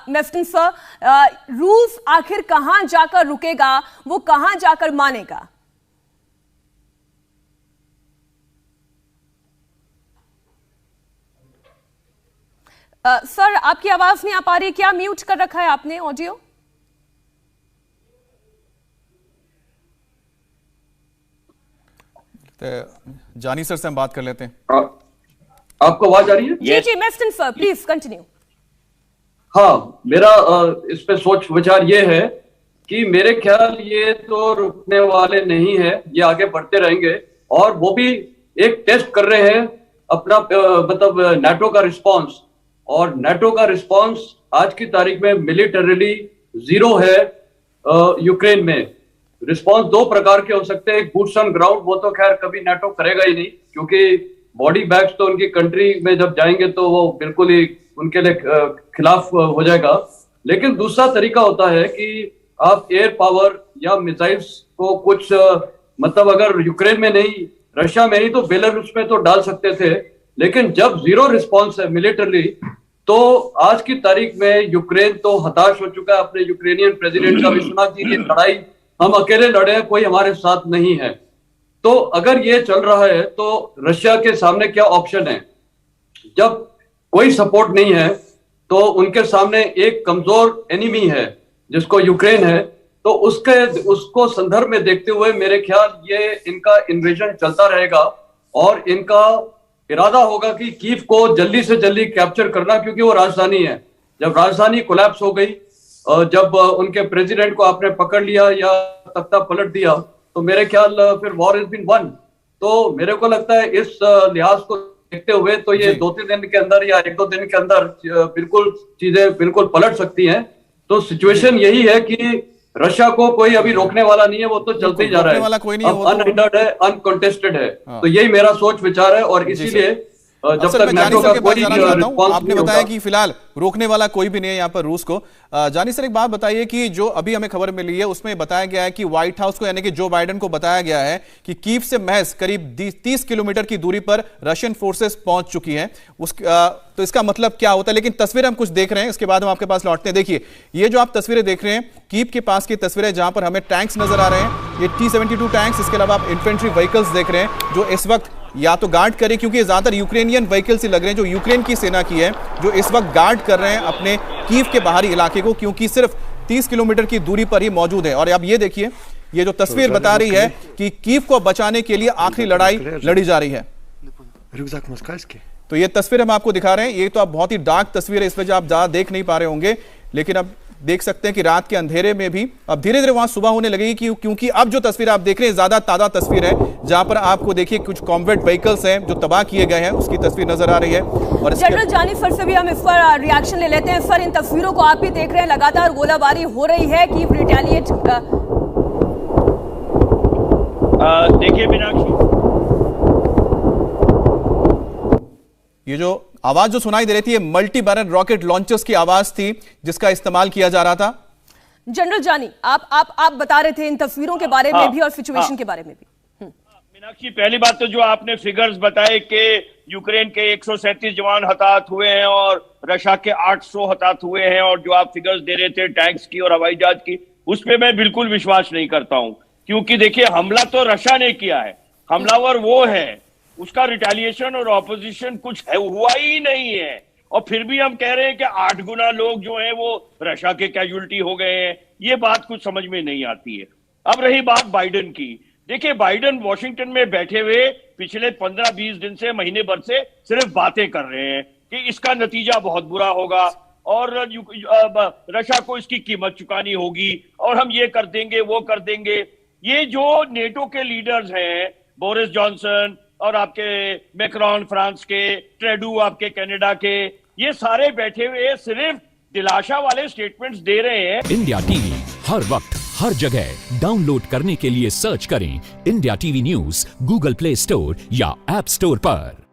मेफ्टिन sir, रूस आखिर कहां जाकर रुकेगा, वो कहां जाकर मानेगा? सर आपकी आवाज नहीं आ पा रही, क्या म्यूट कर रखा है आपने ऑडियो? जानी सर से हम बात कर लेते हैं। आपको आवाज आ रही है? जी जी मेफ्टिन सर प्लीज कंटिन्यू। हाँ, मेरा इस पे सोच विचार ये है कि मेरे ख्याल ये तो रुकने वाले नहीं है, ये आगे बढ़ते रहेंगे और वो भी एक टेस्ट कर रहे हैं अपना मतलब नाटो का रिस्पांस। और नाटो का रिस्पांस आज की तारीख में मिलिटरीली जीरो है। यूक्रेन में रिस्पांस दो प्रकार के हो सकते हैं, एक बूट्स ऑन ग्राउंड, वो तो खैर कभी नाटो करेगा ही नहीं क्योंकि बॉडी बैग्स तो उनकी कंट्री में जब जाएंगे तो वो बिल्कुल ही उनके लिए खिलाफ हो जाएगा। लेकिन दूसरा तरीका होता है कि आप एयर पावर या मिसाइल्स को कुछ मतलब अगर यूक्रेन में नहीं, रशिया में नहीं तो बेलारूस में तो डाल सकते थे। लेकिन जब जीरो रिस्पांस है मिलिटरी, तो आज की तारीख में यूक्रेन तो हताश हो चुका है। अपने यूक्रेनियन प्रेसिडेंट का भी सुना कि ये लड़ाई हम अकेले लड़े हैं, कोई हमारे साथ नहीं है। तो अगर ये चल रहा है तो रशिया के सामने क्या ऑप्शन है? जब कोई सपोर्ट नहीं है तो उनके सामने एक कमजोर एनिमी है जिसको यूक्रेन है। तो उसको संदर्भ में देखते हुए मेरे ख्याल ये इनका इन्वेजन चलता रहेगा और इनका इरादा होगा कि कीव को जल्दी से जल्दी कैप्चर करना, क्योंकि वो राजधानी है। जब राजधानी कोलैप्स हो गई, जब उनके प्रेसिडेंट को आपने पकड़ लिया या तख्ता पलट दिया, तो मेरे ख्याल फिर वॉर इज बीन वन। तो मेरे को लगता है इस लिहाज को देखते हुए तो ये 2-3 दिन के अंदर या 1-2 दिन के अंदर बिल्कुल चीजें बिल्कुल पलट सकती हैं। तो सिचुएशन यही है कि रशिया को कोई अभी रोकने वाला नहीं है, वो तो चलते ही जा रहा है, वाला कोई नहीं है, अनहिंडर्ड है, अनकंटेस्टेड है। तो यही मेरा सोच विचार है और इसीलिए जब तक नाटो का कोई रिस्पांस आपने बताया कि फिलहाल रोकने वाला कोई भी नहीं है यहाँ पर रूस को। जानी सर एक बात बताइए कि जो अभी हमें खबर मिली है उसमें बताया गया है कि व्हाइट हाउस को यानी कि जो बाइडेन को बताया गया है कि कीव से महज करीब 30 किलोमीटर की दूरी पर रशियन फोर्सेस पहुंच चुकी हैं। तो इसका मतलब क्या होता है? लेकिन तस्वीरें हम कुछ देख रहे हैं, इसके बाद हम आपके पास लौटते हैं। देखिए ये जो आप तस्वीरें देख रहे हैं कीव के पास की तस्वीरें जहां पर हमें टैंक्स नजर आ रहे हैं, ये T-72 टैंक्स, इसके अलावा आप इन्फेंट्री व्हीकल्स देख रहे हैं जो इस वक्त या तो गार्ड करें, क्योंकि ज्यादातर यूक्रेनियन व्हीकल्स ही लग रहे हैं जो यूक्रेन की सेना की है, जो इस वक्त गार्ड कर रहे हैं अपने कीव के बाहरी इलाके को, क्योंकि सिर्फ 30 किलोमीटर की दूरी पर ही मौजूद है। और अब ये देखिए, ये जो तस्वीर बता रही है कि कीव को बचाने के लिए आखिरी लड़ाई लड़ी जा रही है। तो ये तस्वीर हम आपको दिखा रहे हैं। ये तो आप बहुत ही डार्क तस्वीर है, इस वजह आप ज्यादा देख नहीं पा रहे होंगे, लेकिन अब देख सकते हैं कि रात के अंधेरे में भी अब धीरे धीरे वहां सुबह होने लगेगी, क्योंकि अब जो तस्वीर आप देख रहे हैं ज्यादा ताजा तस्वीर है, जहां पर आपको देखिए कुछ कॉम्बैट व्हीकल्स हैं जो तबाह किए गए हैं, उसकी तस्वीर नजर आ रही है। और जनरल जानी सर से भी हम इस पर रिएक्शन ले लेते हैं। सर इन तस्वीरों को आप भी देख रहे हैं, लगातार गोलाबारी हो रही है कि रिटेलिएट। देखिए मीनाक्षी, ये जो आवाज जो सुनाई दे रही थी ये मल्टी बैरल रॉकेट लॉन्चर्स की आवाज थी जिसका इस्तेमाल किया जा रहा था। जनरल जानी आप बता रहे थे इन तस्वीरों के बारे में भी और सिचुएशन के बारे में भी। मीनाक्षी, पहली बात तो जो आपने फिगर्स बताए कि यूक्रेन के 137 जवान हताहत हुए हैं और रशिया के 800 हताहत हुए हैं, और जो आप फिगर्स दे रहे थे टैंक्स की और हवाई जहाज की, उस पर मैं बिल्कुल विश्वास नहीं करता हूं, क्योंकि देखिए हमला तो रशिया ने किया है, हमलावर वो है, उसका रिटेलिएशन और ऑपोजिशन कुछ हुआ ही नहीं है। और फिर भी हम कह रहे हैं कि 8 गुना लोग जो हैं वो रशिया के कैजुअल्टी हो गए हैं। ये बात कुछ समझ में नहीं आती है। अब रही बात बाइडेन की, देखिए बाइडेन वॉशिंगटन में बैठे हुए पिछले 15-20 दिन से, महीने भर से सिर्फ बातें कर रहे हैं कि इसका नतीजा बहुत बुरा होगा और रशिया को इसकी कीमत चुकानी होगी और हम ये कर देंगे वो कर देंगे। ये जो नेटो के लीडर्स हैं, बोरिस जॉनसन और आपके मैक्रॉन फ्रांस के, ट्रेडू आपके कनाडा के, ये सारे बैठे हुए सिर्फ दिलासा वाले स्टेटमेंट्स दे रहे हैं। इंडिया टीवी हर वक्त हर जगह डाउनलोड करने के लिए सर्च करें India TV news Google play store या ऐप स्टोर पर।